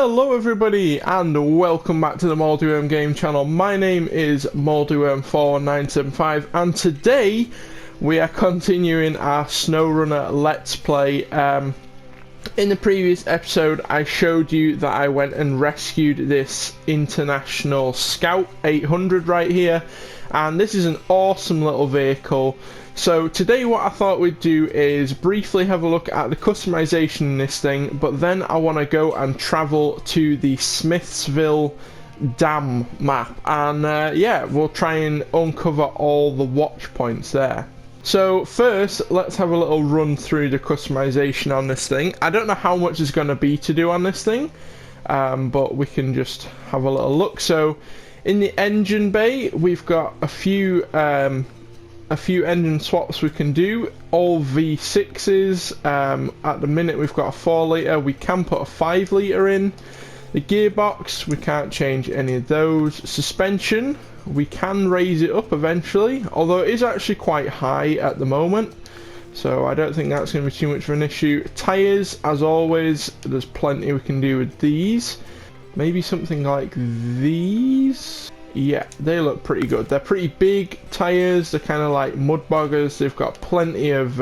Hello everybody and welcome back to the Moldyworm Game channel. My name is Moldyworm4975 and today we are continuing our SnowRunner Let's Play. In the previous episode I showed you that I went and rescued this International Scout 800 right here, and this is an awesome little vehicle. So today what I thought we'd do is briefly have a look at the customization in this thing, but then I want to go and travel to the Smithsville Dam map, and yeah, we'll try and uncover all the watch points there. So first, let's have a little run through the customization on this thing. I don't know how much there's going to be to do on this thing, but we can just have a little look. So in the engine bay, we've got a few engine swaps we can do, all V6s. At the minute we've got a 4 litre, we can put a 5 litre in. The gearbox, we can't change any of those. Suspension, we can raise it up eventually, although it is actually quite high at the moment, so I don't think that's going to be too much of an issue. Tyres, as always, there's plenty we can do with these. Maybe something like these. Yeah, they look pretty good. They're pretty big tyres, they're kind of like mud boggers, they've got plenty of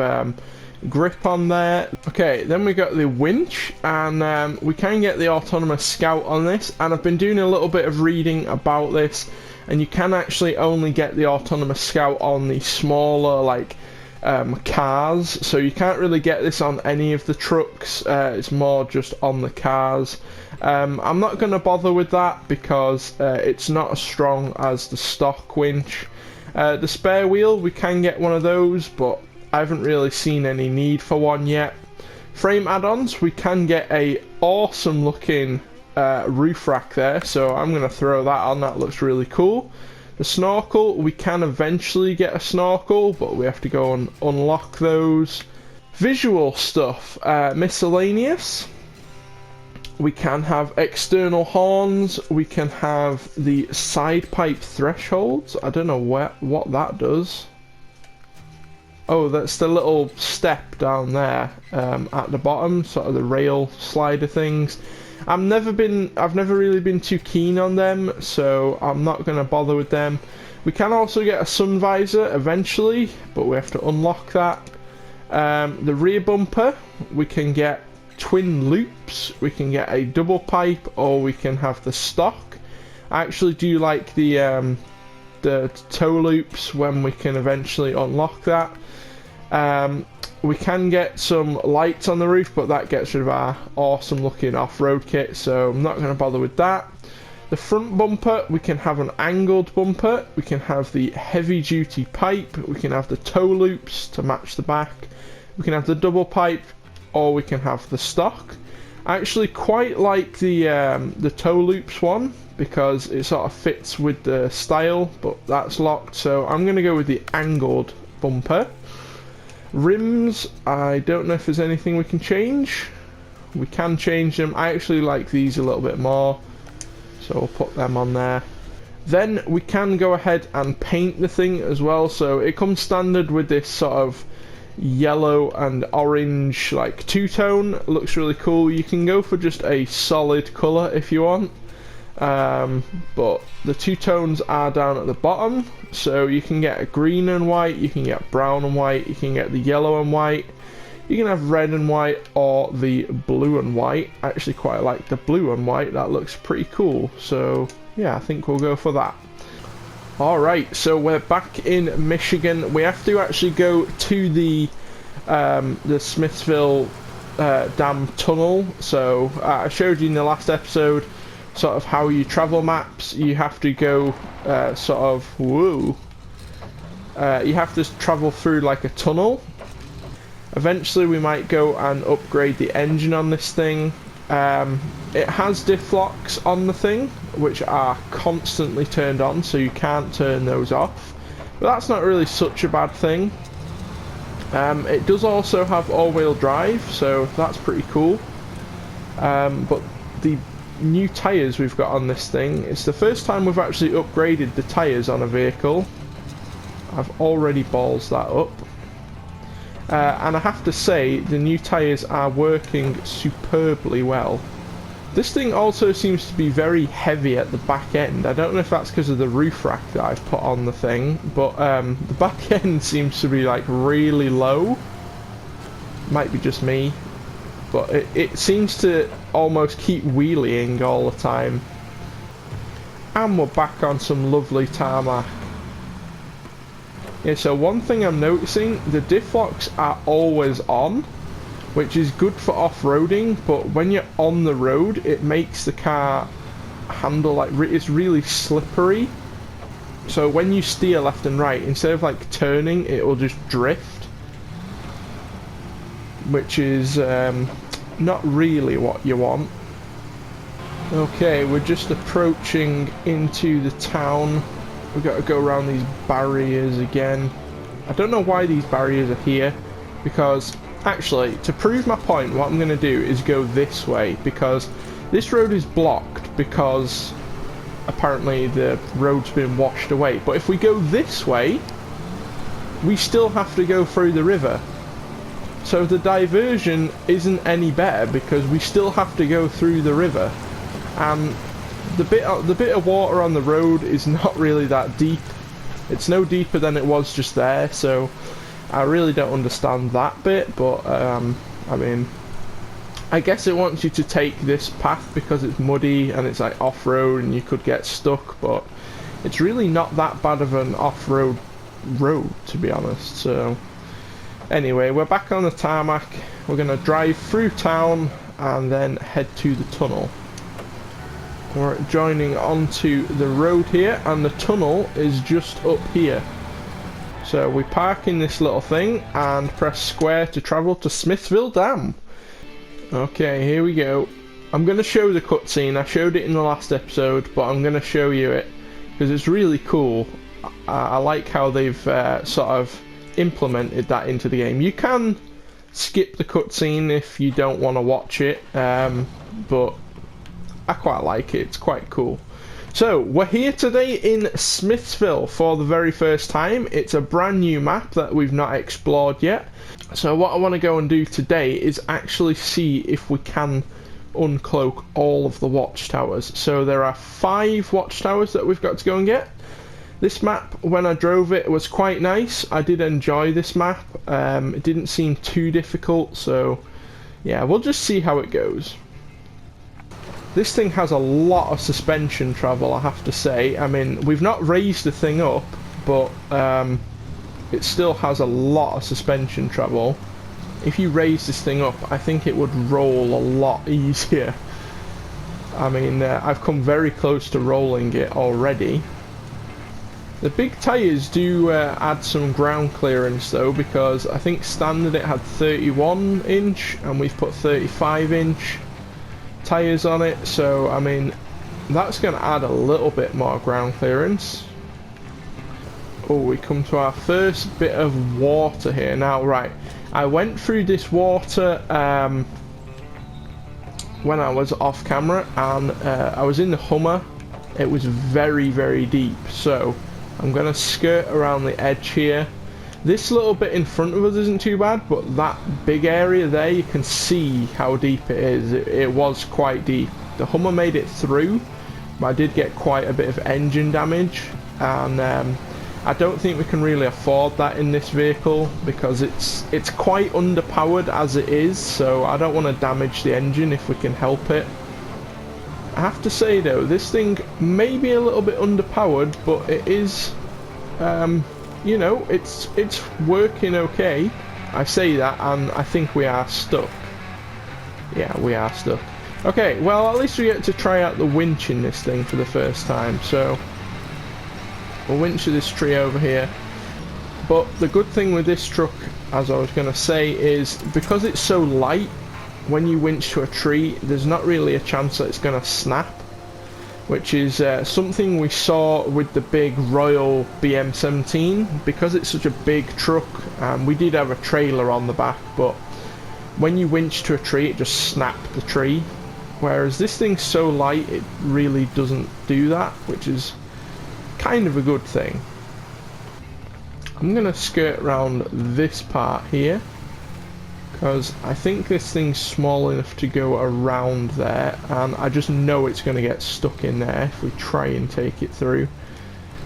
grip on there. Okay, then we got the winch, and we can get the autonomous scout on this, and I've been doing a little bit of reading about this, and you can actually only get the autonomous scout on the smaller like cars, so you can't really get this on any of the trucks. It's more just on the cars. I'm not going to bother with that because it's not as strong as the stock winch. The spare wheel, we can get one of those, but I haven't really seen any need for one yet. Frame add-ons, we can get a awesome looking roof rack there, so I'm going to throw that on. That looks really cool. The snorkel, we can eventually get a snorkel, but we have to go and unlock those. Visual stuff, miscellaneous. We can have external horns, we can have the side pipe thresholds. I don't know what that does. Oh, that's the little step down there at the bottom, sort of the rail slider things. I've never really been too keen on them, so I'm not going to bother with them. We can also get a sun visor eventually, but we have to unlock that. The rear bumper, we can get twin loops, we can get a double pipe, or we can have the stock. I actually do like the toe loops when we can eventually unlock that. We can get some lights on the roof, but that gets rid of our awesome looking off-road kit, so I'm not going to bother with that. The front bumper, we can have an angled bumper, we can have the heavy duty pipe, we can have the toe loops to match the back, we can have the double pipe, or we can have the stock. I actually quite like the toe loops one because it sort of fits with the style, but that's locked, so I'm going to go with the angled bumper. Rims, I don't know if there's anything we can change. We can change them. I actually like these a little bit more, so we'll put them on there. Then we can go ahead and paint the thing as well, so it comes standard with this sort of yellow and orange like two-tone. Looks really cool. You can go for just a solid colour if you want, but the two tones are down at the bottom, so you can get a green and white, you can get brown and white, you can get the yellow and white, you can have red and white, or the blue and white. I actually quite like the blue and white, that looks pretty cool, so yeah, I think we'll go for that. Alright, so we're back in Michigan. We have to actually go to the Smithsville Dam tunnel. So I showed you in the last episode sort of how you travel maps. You have to go you have to travel through like a tunnel. Eventually we might go and upgrade the engine on this thing. It has diff locks on the thing, which are constantly turned on, so you can't turn those off, but that's not really such a bad thing. It does also have all-wheel drive, so that's pretty cool. But the new tyres we've got on this thing, it's the first time we've actually upgraded the tyres on a vehicle. I've already balls that up. And I have to say, the new tyres are working superbly well. This thing also seems to be very heavy at the back end. I don't know if that's because of the roof rack that I've put on the thing, but the back end seems to be like really low. Might be just me, but it seems to almost keep wheeling all the time. And we're back on some lovely tarmac. Yeah, so one thing I'm noticing, the diff locks are always on, which is good for off-roading, but when you're on the road, it makes the car handle like it's really slippery. So when you steer left and right, instead of like turning, it will just drift, which is not really what you want. Okay, we're just approaching into the town. We've got to go around these barriers again. I don't know why these barriers are here, because actually, to prove my point, what I'm going to do is go this way, because this road is blocked because apparently the road's been washed away. But if we go this way, we still have to go through the river. So the diversion isn't any better because we still have to go through the river. And the bit of water on the road is not really that deep. It's no deeper than it was just there, so I really don't understand that bit, but I mean, I guess it wants you to take this path because it's muddy and it's like off-road and you could get stuck, but it's really not that bad of an off-road road, to be honest. So anyway, we're back on the tarmac. We're going to drive through town and then head to the tunnel. We're joining onto the road here, and the tunnel is just up here. So we park in this little thing and press square to travel to Smithville Dam. Okay, here we go. I'm going to show the cutscene. I showed it in the last episode, but I'm going to show you it because it's really cool. I like how they've sort of implemented that into the game. You can skip the cutscene if you don't want to watch it, but I quite like it. It's quite cool. So we're here today in Smithville for the very first time. It's a brand new map that we've not explored yet. So what I want to go and do today is actually see if we can uncloak all of the watchtowers. So there are 5 watchtowers that we've got to go and get. This map, when I drove it, was quite nice. I did enjoy this map. It didn't seem too difficult, so yeah, we'll just see how it goes. This thing has a lot of suspension travel, I have to say. I mean, we've not raised the thing up, but it still has a lot of suspension travel. If you raise this thing up, I think it would roll a lot easier. I mean, I've come very close to rolling it already. The big tyres do add some ground clearance though, because I think standard it had 31 inch and we've put 35 inch tyres on it, so I mean that's going to add a little bit more ground clearance. Oh, we come to our first bit of water here now. Right, I went through this water when I was off camera, and I was in the Hummer. It was very, very deep, so I'm going to skirt around the edge here. This little bit in front of us isn't too bad, but that big area there, you can see how deep it is. It was quite deep. The Hummer made it through, but I did get quite a bit of engine damage, and I don't think we can really afford that in this vehicle because it's quite underpowered as it is, so I don't want to damage the engine if we can help it. I have to say though, this thing may be a little bit underpowered, but it is you know, it's working okay. I say that and I think we are stuck. Yeah, we are stuck. Okay, well at least we get to try out the winch in this thing for the first time. So we'll winch to this tree over here. But the good thing with this truck, as I was going to say, is because it's so light, when you winch to a tree, there's not really a chance that it's going to snap. Which is something we saw with the big Royal BM17. Because it's such a big truck, we did have a trailer on the back, but when you winch to a tree it just snapped the tree, whereas this thing's so light it really doesn't do that, which is kind of a good thing. I'm going to skirt around this part here. because I think this thing's small enough to go around there, and I just know it's going to get stuck in there if we try and take it through.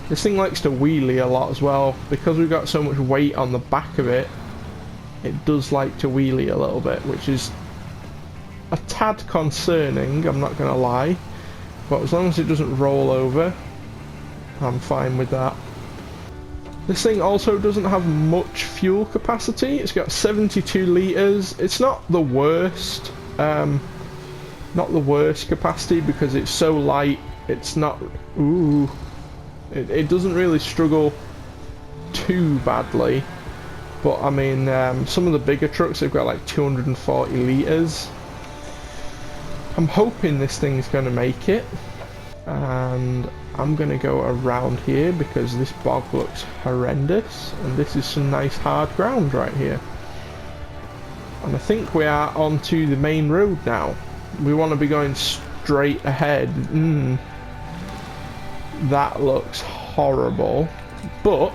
This thing likes to wheelie a lot as well. Because we've got so much weight on the back of it, it does like to wheelie a little bit, which is a tad concerning, I'm not going to lie. But as long as it doesn't roll over, I'm fine with that. This thing also doesn't have much fuel capacity. It's got 72 litres. It's not the worst. Not the worst capacity because it's so light. It's not... Ooh. It doesn't really struggle too badly. But I mean, some of the bigger trucks have got like 240 litres. I'm hoping this thing's going to make it. And I'm going to go around here because this bog looks horrendous. And this is some nice hard ground right here. And I think we are onto the main road now. We want to be going straight ahead. That looks horrible. But,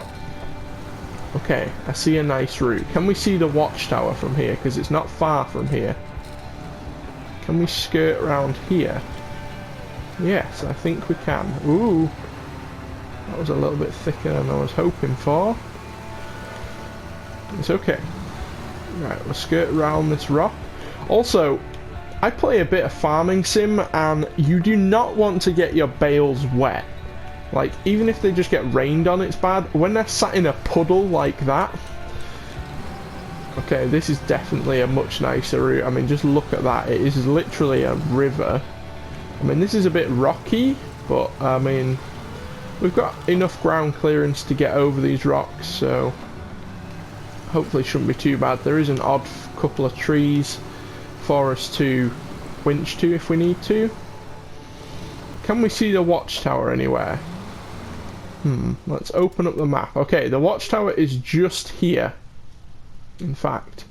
okay, I see a nice route. Can we see the Watchtower from here? Because it's not far from here. Can we skirt around here? Yes, I think we can. Ooh, that was a little bit thicker than I was hoping for. It's okay. Right, we'll skirt around this rock. Also, I play a bit of farming sim, and you do not want to get your bales wet. Like, even if they just get rained on, it's bad. When they're sat in a puddle like that... Okay, this is definitely a much nicer route. I mean, just look at that. It is literally a river. I mean, this is a bit rocky, but, I mean, we've got enough ground clearance to get over these rocks, so hopefully shouldn't be too bad. There is an odd couple of trees for us to winch to if we need to. Can we see the Watchtower anywhere? Let's open up the map. Okay, the Watchtower is just here. In fact,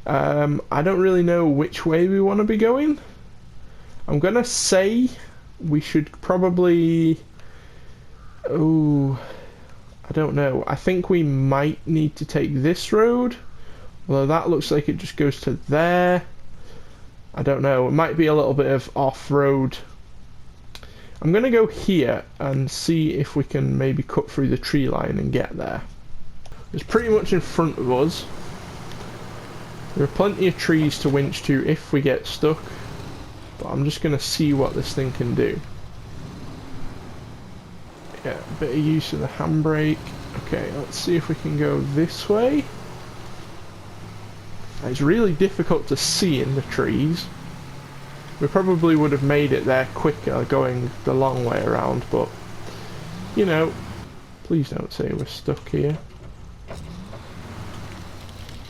I don't really know which way we want to be going. I'm gonna say we should probably... Oh, I don't know. I think we might need to take this road. Although that looks like it just goes to there. I don't know. It might be a little bit of off-road. I'm gonna go here and see if we can maybe cut through the tree line and get there. It's pretty much in front of us. There are plenty of trees to winch to if we get stuck. But I'm just going to see what this thing can do. Yeah, a bit of use of the handbrake. Okay, let's see if we can go this way. It's really difficult to see in the trees. We probably would have made it there quicker going the long way around, but you know, please don't say we're stuck here.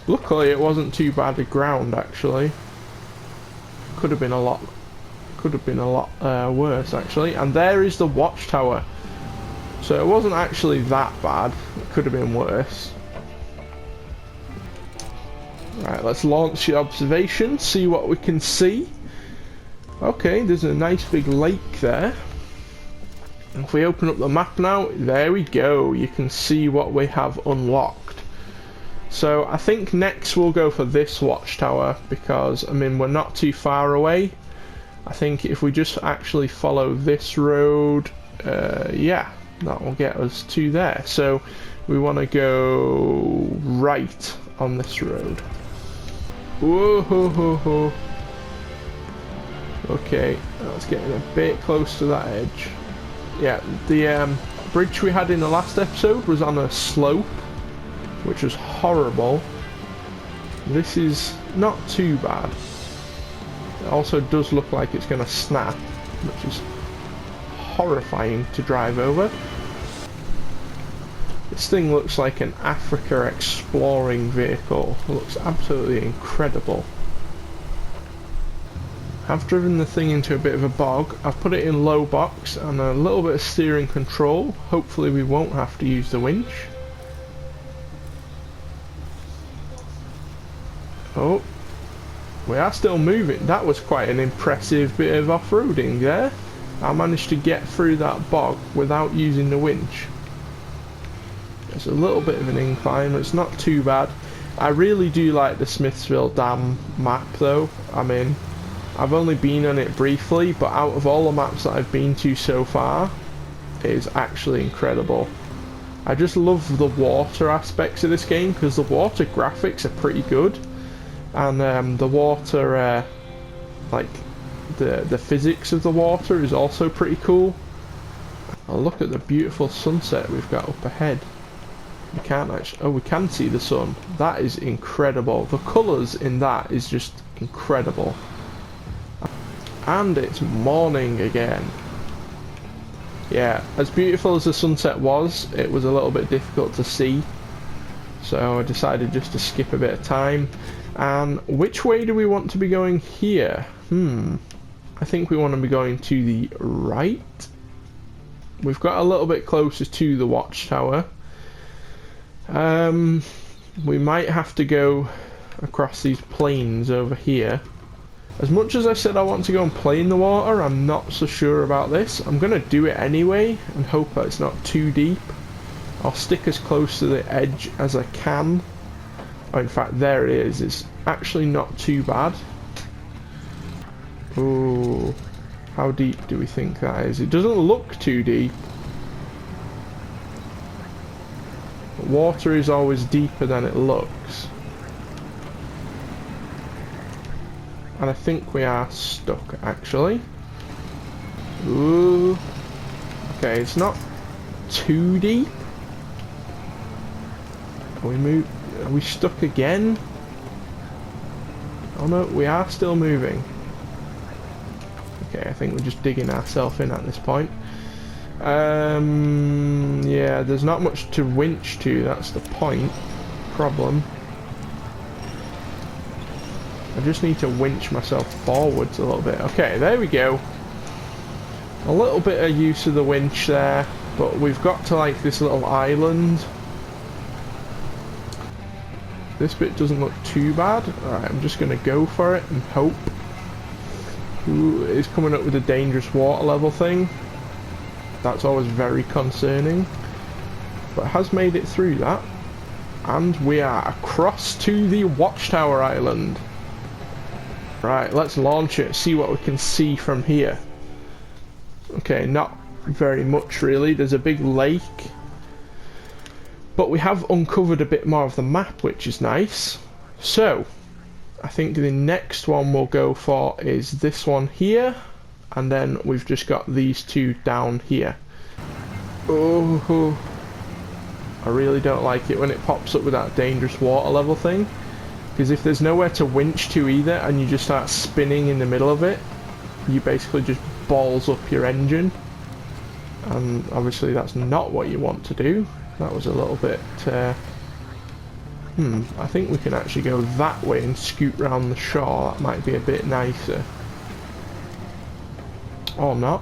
Luckily it wasn't too bad a ground actually. Could have been a lot worse actually. And there is the Watchtower. So it wasn't actually that bad. It could have been worse. Right, let's launch the observation, see what we can see. Okay, there's a nice big lake there. If we open up the map now, there we go. You can see what we have unlocked. So I think next we'll go for this Watchtower because, I mean, we're not too far away. I think if we just actually follow this road, yeah, that will get us to there. So we want to go right on this road. Whoa ho ho ho. Okay, that's getting a bit close to that edge. Yeah, the bridge we had in the last episode was on a slope, which was horrible. This is not too bad. It also does look like it's going to snap, which is horrifying to drive over. This thing looks like an Africa exploring vehicle. It looks absolutely incredible. I've driven the thing into a bit of a bog. I've put it in low box and a little bit of steering control. Hopefully we won't have to use the winch. Oh, we are still moving. That was quite an impressive bit of off-roading there. I managed to get through that bog without using the winch. It's a little bit of an incline, but it's not too bad. I really do like the Smithsville Dam map though. I mean, I've only been on it briefly, but out of all the maps that I've been to so far, it is actually incredible. I just love the water aspects of this game, because the water graphics are pretty good, and the water, like the physics of the water is also pretty cool. Oh, look at the beautiful sunset we've got up ahead. We can't actually... oh, we can see the sun. That is incredible. The colours in that is just incredible. And it's morning again. Yeah, as beautiful as the sunset was, it was a little bit difficult to see. So I decided just to skip a bit of time. And which way do we want to be going here? I think we want to be going to the right. We've got a little bit closer to the Watchtower. We might have to go across these plains over here. As much as I said I want to go and play in the water, I'm not so sure about this. I'm going to do it anyway and hope that it's not too deep. I'll stick as close to the edge as I can. Oh, in fact, there it is. It's actually not too bad. Oh, how deep do we think that is? It doesn't look too deep. Water is always deeper than it looks. And I think we are stuck, actually. Ooh. Okay, it's not too deep. Are we stuck again? Oh no, we are still moving. Okay, I think we're just digging ourselves in at this point. Yeah, there's not much to winch to, that's the problem. I just need to winch myself forwards a little bit. Okay, there we go. A little bit of use of the winch there, but we've got to like this little island. This bit doesn't look too bad. Alright, I'm just going to go for it and hope. Ooh, it's coming up with a dangerous water level thing. That's always very concerning. But it has made it through that. And we are across to the Watchtower Island. Right, let's launch it, see what we can see from here. Okay, not very much really. There's a big lake. But we have uncovered a bit more of the map, which is nice. So, I think the next one we'll go for is this one here. And then we've just got these two down here. Oh, I really don't like it when it pops up with that dangerous water level thing. Because if there's nowhere to winch to either and you just start spinning in the middle of it, you basically just balls up your engine. And obviously that's not what you want to do. That was a little bit... I think we can actually go that way and scoot round the shore. That might be a bit nicer. Or not.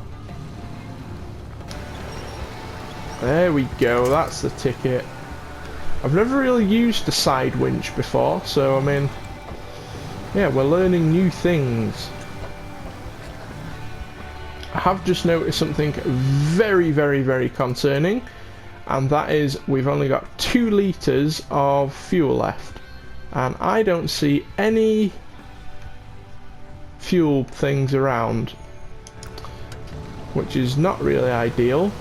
There we go, that's the ticket. I've never really used the side winch before, so I mean, yeah, we're learning new things. I have just noticed something very, very, very concerning, and that is we've only got 2 litres of fuel left, and I don't see any fuel things around, which is not really ideal.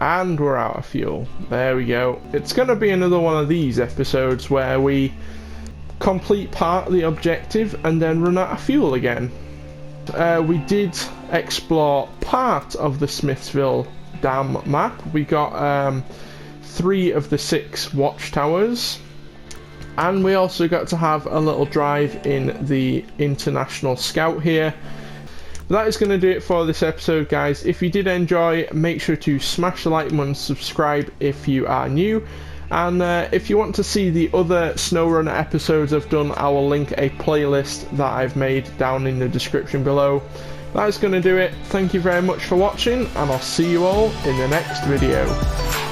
And we're out of fuel. There we go. It's going to be another one of these episodes where we complete part of the objective and then run out of fuel again. We did explore part of the Smithsville Dam map. We got 3 of the 6 watchtowers. And we also got to have a little drive in the International Scout here. That is going to do it for this episode, guys. If you did enjoy, make sure to smash the like button, subscribe if you are new, and if you want to see the other SnowRunner episodes I've done, I will link a playlist that I've made down in the description below. That is going to do it. Thank you very much for watching, and I'll see you all in the next video.